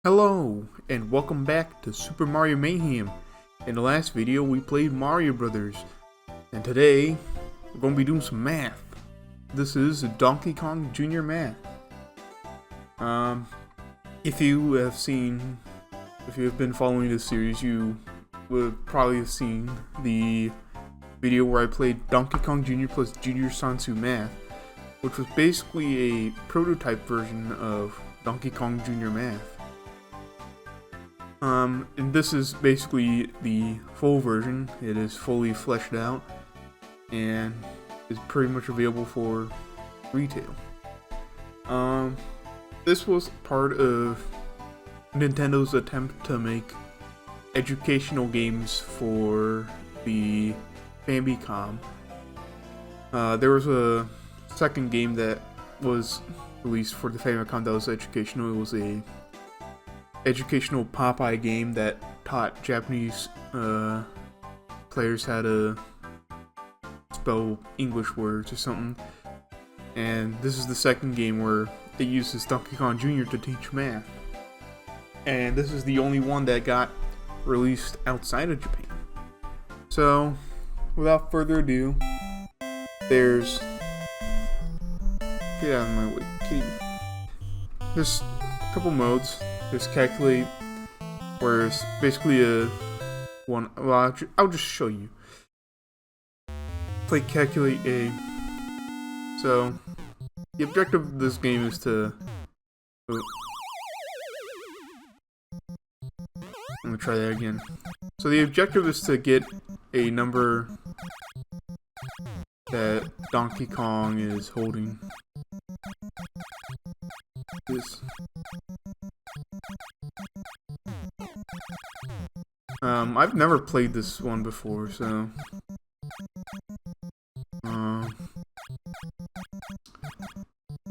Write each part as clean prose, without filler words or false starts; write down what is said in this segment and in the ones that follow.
Hello, and welcome back to Super Mario Mayhem. In the last video, we played Mario Brothers, and today, we're going to be doing some math. This is Donkey Kong Jr. math. If you have been following this series, you would probably have seen the video where I played Donkey Kong Jr. plus Junior Sansu math, which was basically a prototype version of Donkey Kong Jr. math. And this is basically the full version. It is fully fleshed out and is pretty much available for retail. This was part of Nintendo's attempt to make educational games for the Famicom. There was a second game that was released for the Famicom that was educational. It was a educational Popeye game that taught Japanese players how to spell English words or something. And this is the second game where it uses Donkey Kong Jr. to teach math. And this is the only one that got released outside of Japan. So, without further ado, there's... Get out of my way, kitty. There's a couple modes. There's calculate, where it's basically a one. Well, I'll just show you. Play calculate A. So the objective of this game is to. Oh, let me try that again. So the objective is to get a number that Donkey Kong is holding. This. I've never played this one before, so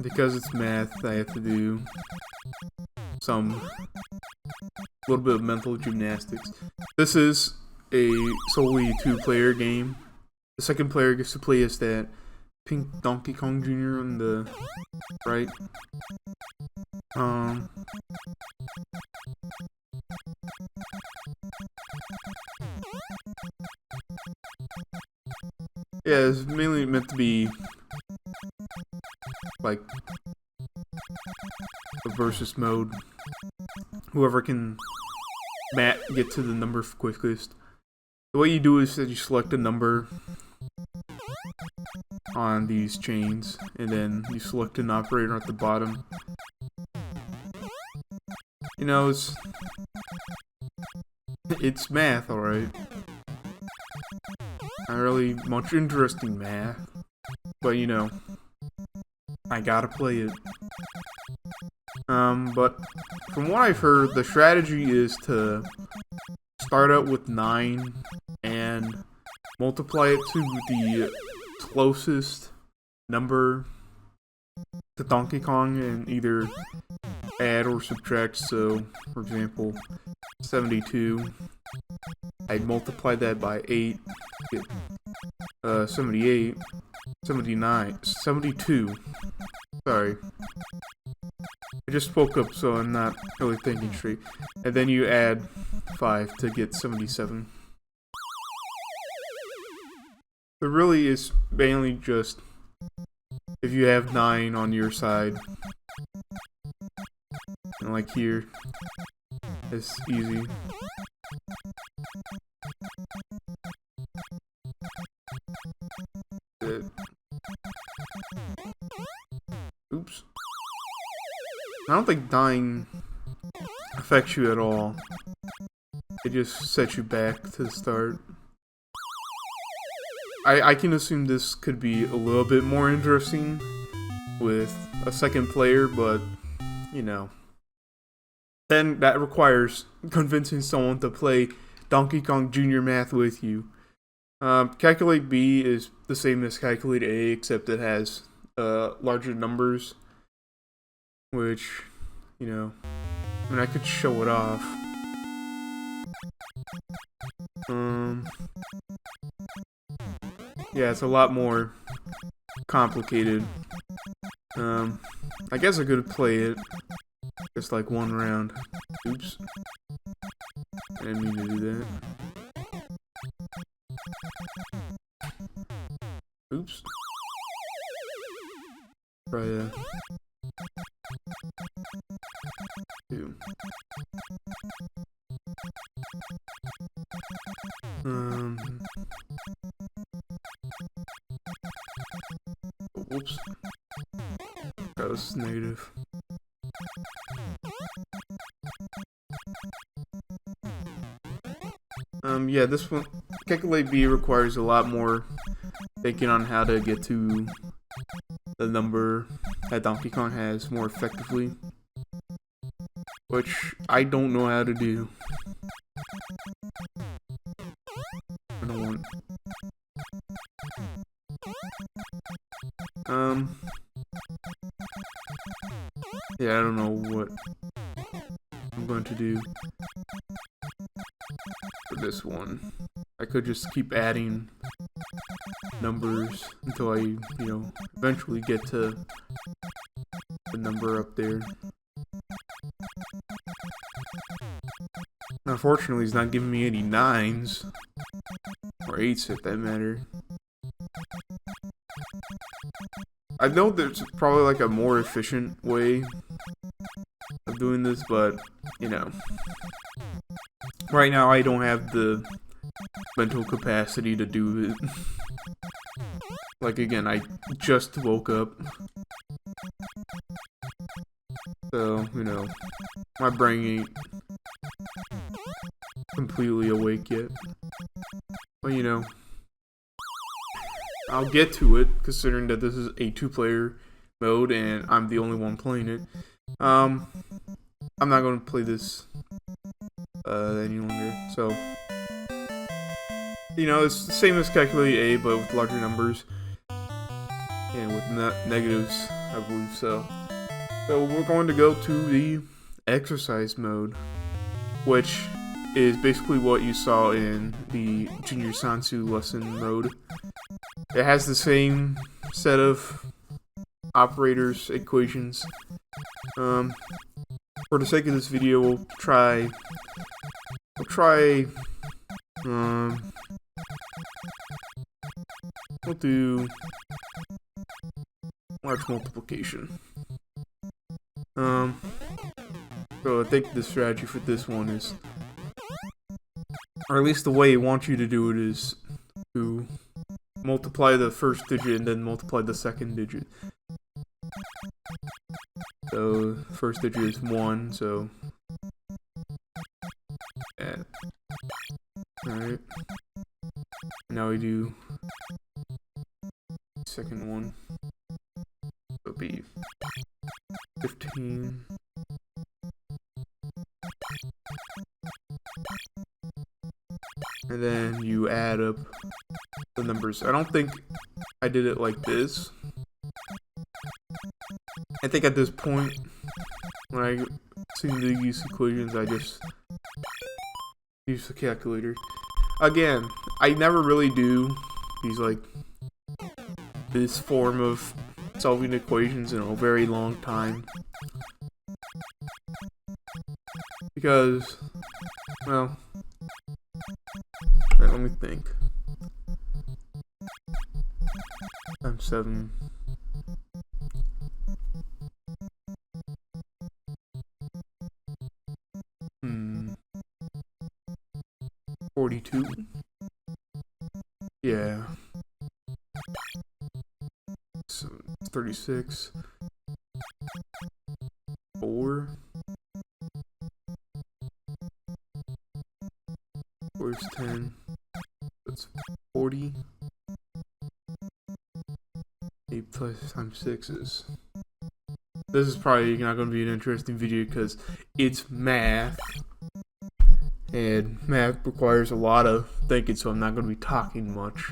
because it's math, I have to do some little bit of mental gymnastics. This is a solely two-player game. The second player gets to play as that pink Donkey Kong Jr. on the right. Yeah, it's mainly meant to be like a versus mode. Whoever can get to the number quickest. The way you do is that you select a number on these chains, and then you select an operator at the bottom. You know, it's math, alright. Not really much interesting math, but you know, I gotta play it. But from what I've heard, the strategy is to start out with 9 and multiply it to the closest number to Donkey Kong and either add or subtract. So, for example, 72. I'd multiply that by 8, get 78, 79, 72. Sorry. I just spoke up, so I'm not really thinking straight. And then you add 5 to get 77. It really is mainly just if you have 9 on your side. And like here, it's easy. Oops. I don't think dying affects you at all. It just sets you back to the start. I can assume this could be a little bit more interesting with a second player, but, you know. Then that requires convincing someone to play Donkey Kong Jr. math with you. Calculate B is the same as Calculate A, except it has larger numbers, which, you know, I mean, I could show it off. Yeah, it's a lot more complicated. I guess I could play it. Just like one round. Oops. I didn't mean to do that. Oops. Try that. 2. Whoops. That was negative. Yeah, this one, Calculate B requires a lot more thinking on how to get to the number that Donkey Kong has more effectively, which I don't know how to do. I don't want. Yeah, I don't know what I'm going to do for this one. I could just keep adding numbers until I, eventually get to the number up there. Unfortunately, he's not giving me any 9s, or 8s if that matter. I know there's probably like a more efficient way of doing this, but, right now I don't have the mental capacity to do it. Like, again, I just woke up. So, my brain ain't completely awake yet. But, I'll get to it, considering that this is a 2-player mode and I'm the only one playing it. I'm not going to play this any longer. So, it's the same as Calculate A, but with larger numbers. And with negatives, I believe so. So we're going to go to the exercise mode, which is basically what you saw in the Junior Sansu lesson mode. It has the same set of operators, equations. For the sake of this video, we'll do large multiplication. So I think the strategy for this one is, or at least the way I want you to do it, is to multiply the first digit and then multiply the second digit. So first digit is 1, so yeah. Alright. Now we do second one. It'll be 15. And then you add up the numbers. I don't think I did it like this. I think at this point, when I see these equations, I just use the calculator. Again, I never really do these, this form of solving equations in a very long time. Because, well, let me think. Times 7. Hmm. 42. Yeah. So 36. 4. Where's 10? That's 40. 8 plus times 6 is... This is probably not going to be an interesting video because it's math. And math requires a lot of thinking, so I'm not going to be talking much.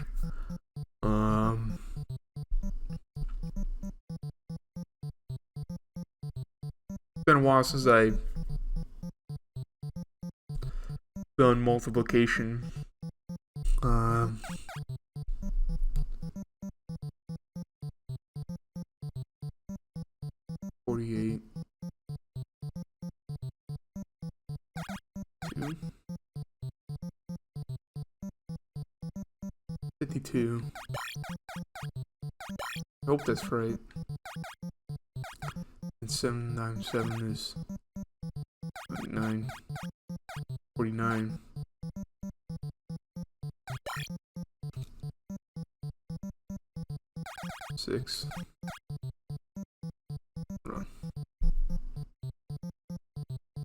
It's been a while since I've done multiplication. 48. 52. I hope that's right. And 7 times 7 is 49. 49. Six.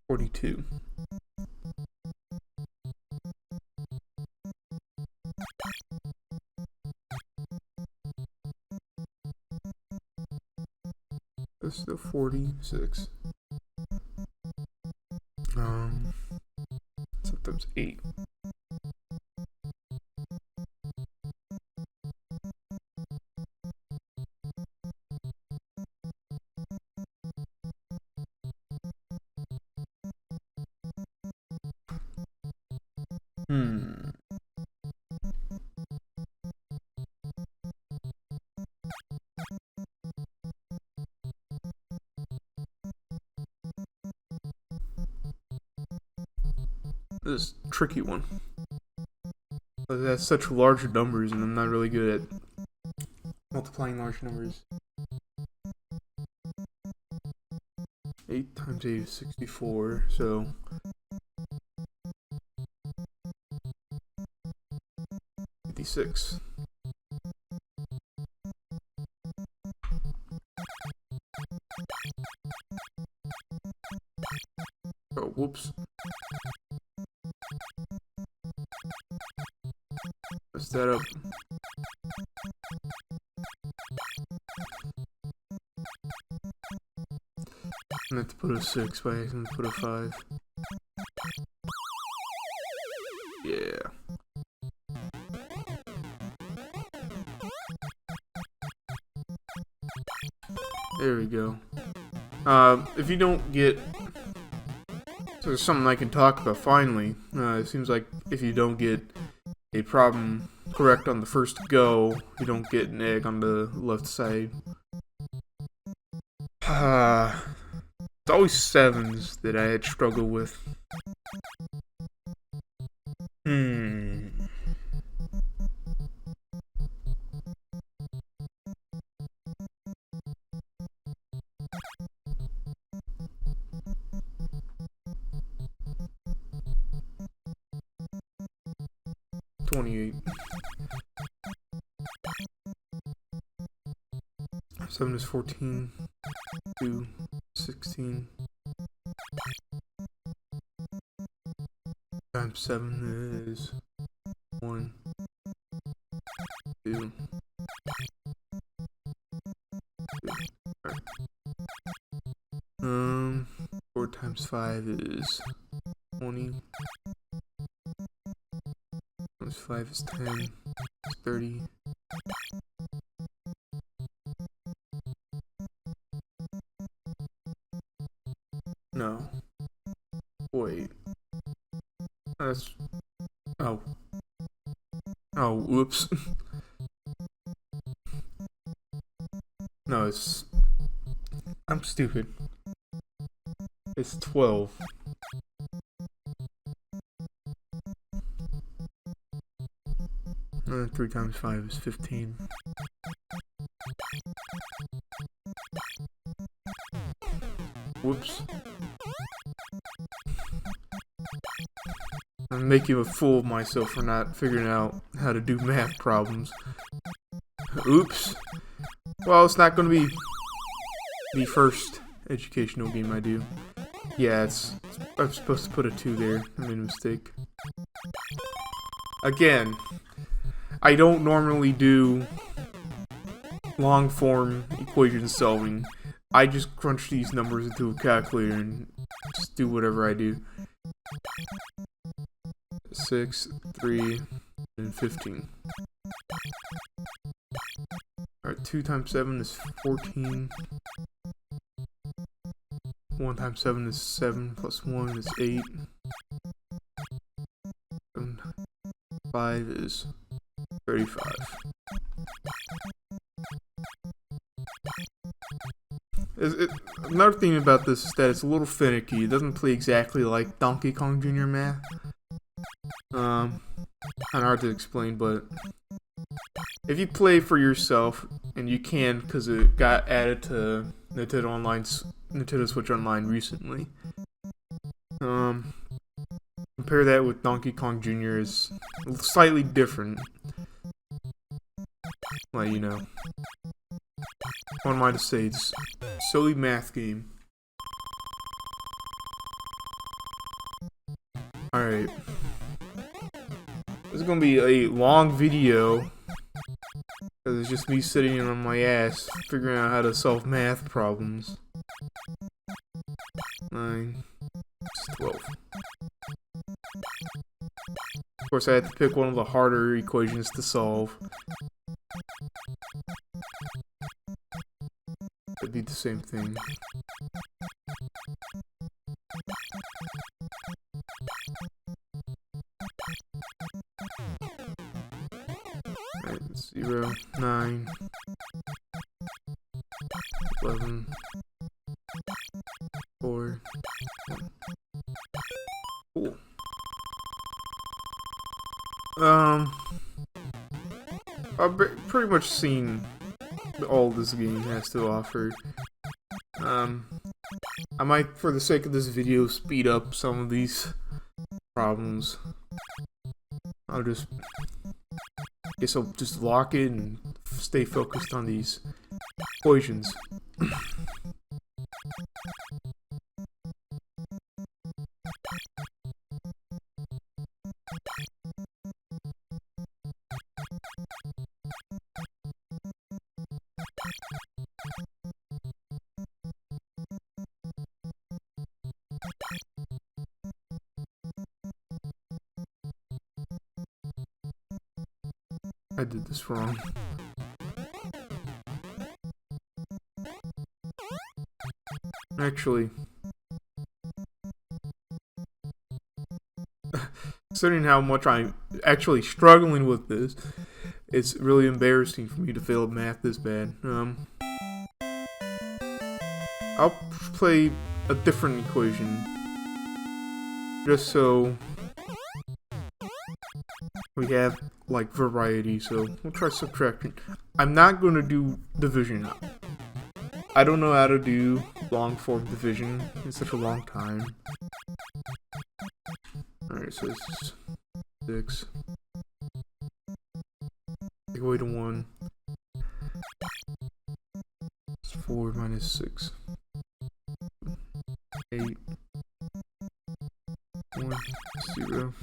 42. That's still 46. Sometimes 8. This is a tricky one. That's such large numbers, and I'm not really good at multiplying large numbers. 8 times 8 is 64, so 56. Oh, whoops. Messed that up. I meant to put a 6, but I accidentally put a 5. Yeah. There we go. If you don't get... So there's something I can talk about finally. It seems like if you don't get a problem correct on the first go, you don't get an egg on the left side. It's always 7s that I had struggled with. 28. 7 is 14. 2, 16. Times 7 is 1, 2. 4 times 5 is 20. Times 5 is 10. It's 30. No. Wait. That's... Oh. Oh, whoops. No, it's... I'm stupid. It's 12. 3 times 5 is 15. Whoops. I'm making a fool of myself for not figuring out how to do math problems. Oops. Well, it's not going to be the first educational game I do. Yeah, I'm supposed to put a 2 there. I made a mistake. Again, I don't normally do long-form equation solving. I just crunch these numbers into a calculator and just do whatever I do. 6, 3, and 15. Alright, 2 times 7 is 14. 1 times 7 is 7, plus 1 is 8. 7, 5 is 35. Another thing about this is that it's a little finicky. It doesn't play exactly like Donkey Kong Jr. math. Kind of hard to explain, but if you play for yourself, and you can because it got added to Nintendo Switch Online recently. Compare that with Donkey Kong Jr. is slightly different. Like, you know, what am I to say? It's a silly math game. Alright. This is gonna be a long video. Because it's just me sitting on my ass, figuring out how to solve math problems. 9, 12. Of course, I had to pick one of the harder equations to solve. It'd be the same thing. Alright, 0, 9, 11, 4, 1. Cool. I've pretty much seen all this game has to offer. I might, for the sake of this video, speed up some of these problems. I'll just lock it and stay focused on these equations. I did this wrong. Actually, considering how much I'm actually struggling with this, it's really embarrassing for me to fail at math this bad. I'll play a different equation, just so we have, like, variety. So we'll try subtraction. I'm not going to do division. I don't know how to do long form division in such a long time. Alright, so it's 6. Take away to 1. It's 4 minus 6. 8. 1. 0.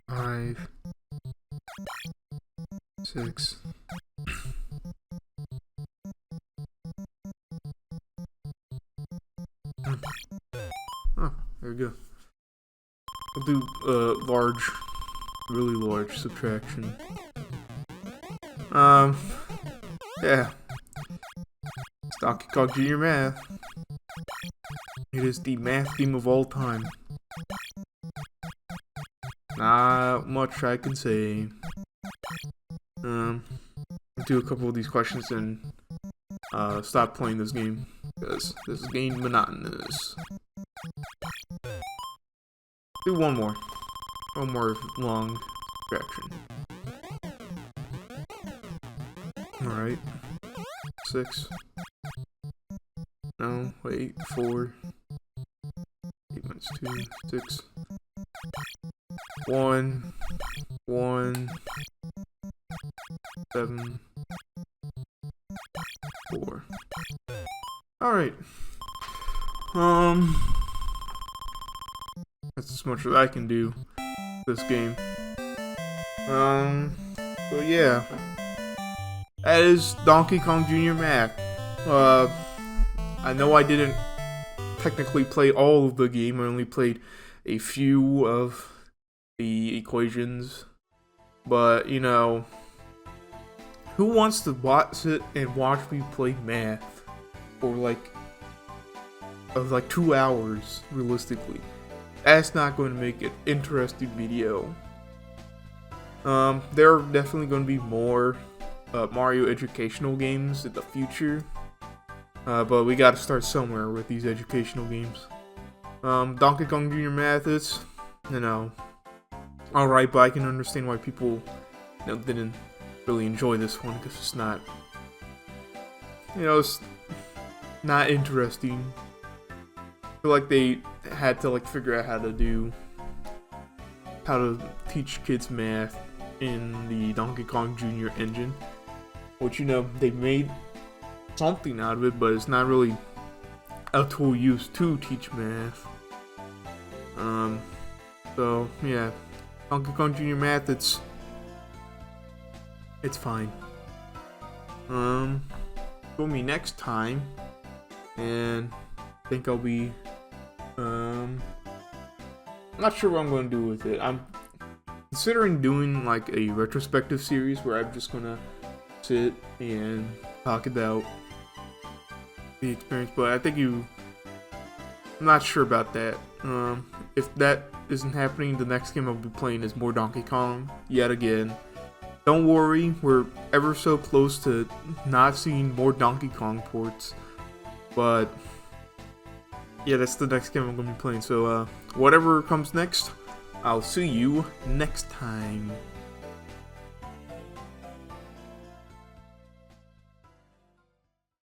5. 6. Oh, there we go. We'll do large, really large subtraction. Yeah. It's Donkey Kong Jr. Math. It is the math game of all time. Not much I can say. Do a couple of these questions and stop playing this game because this is getting monotonous. Do one more long subtraction. Alright. 6. No, wait, 4. 8 minus 2, 6. 1. 1. 7. 4. Alright. That's as much as I can do this game. But yeah. That is Donkey Kong Jr. Math. I know I didn't technically play all of the game. I only played a few of the equations. But, you know, who wants to sit and watch me play math for like 2 hours, realistically? That's not going to make an interesting video. There are definitely going to be more Mario educational games in the future. But we gotta start somewhere with these educational games. Donkey Kong Jr. Math is, you know, alright, but I can understand why people, didn't really enjoy this one, because it's not, it's not interesting. I feel like they had to figure out how to teach kids math in the Donkey Kong Jr. engine, which they made something out of it, but it's not really a tool used to teach math. So yeah, Donkey Kong Jr. math, it's fine. Join me next time, and I think I'll be I'm not sure what I'm going to do with it. I'm considering doing a retrospective series where I'm just gonna sit and talk about the experience, but I think I'm not sure about that. If that isn't happening, the next game I'll be playing is more Donkey Kong yet again. Don't worry, we're ever so close to not seeing more Donkey Kong ports, but yeah, that's the next game I'm going to be playing. So whatever comes next, I'll see you next time.